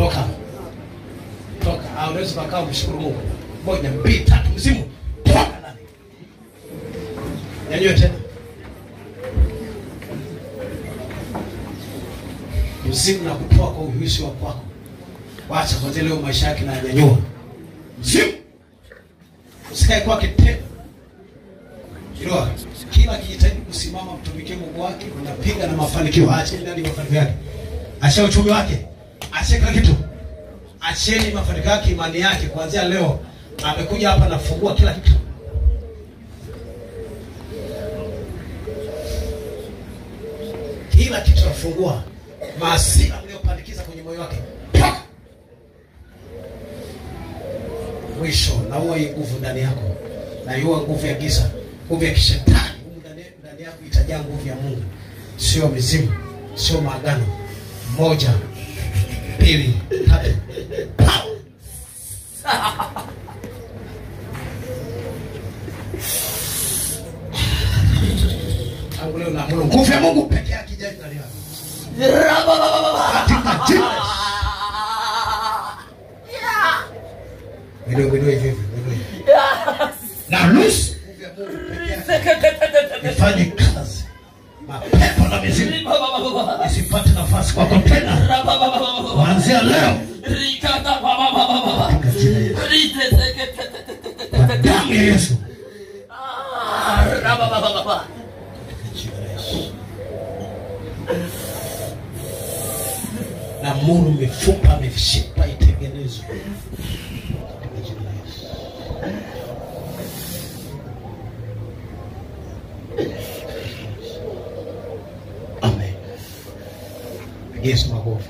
Toka. Toka. Unaweza kukaa mshukuru Mungu. 1, 2, 3 mzimu. Toka ndani. Nyanyua tena. Mzimu na kutoa kwa uhuisi wa kwako. Wacha kwanza leo maisha yake na nyanyua. Mzimu. Usikae kwake tena. Kila kijitahidi kusimama mtumikie Mungu wake, unapiga na mafanikio. Aache ndani mafanikio yake. Acha uchumi wake. Acha kila kitu. Acheni mafanikio yake, imani yake. Kuanzia leo amekuja hapa na fungua kila kitu. Kila kitu afungua. Maasira mliopandikiza kwenye moyo wake. Mwisho na uwe nguvu ndani yako. Na iwe nguvu ya giza, nguvu ya kishetani. Ndani yako itajaa nguvu ya Mungu. Sio mizimu, sio maagano. 1, 2, 3. Tangu leo na nguvu ya Mungu pekee yake ijae ndani yako. Ndio hivi. Na ruhusu nguvu ya Mungu pekee yake ifanye kazi. Mapepo na mizimu isipate nafasi kwako tena. Kuanzia leo. Damu ya Yesu. Na Mungu mifupa mishipa itengenezwe. Amen. Yesu makofi.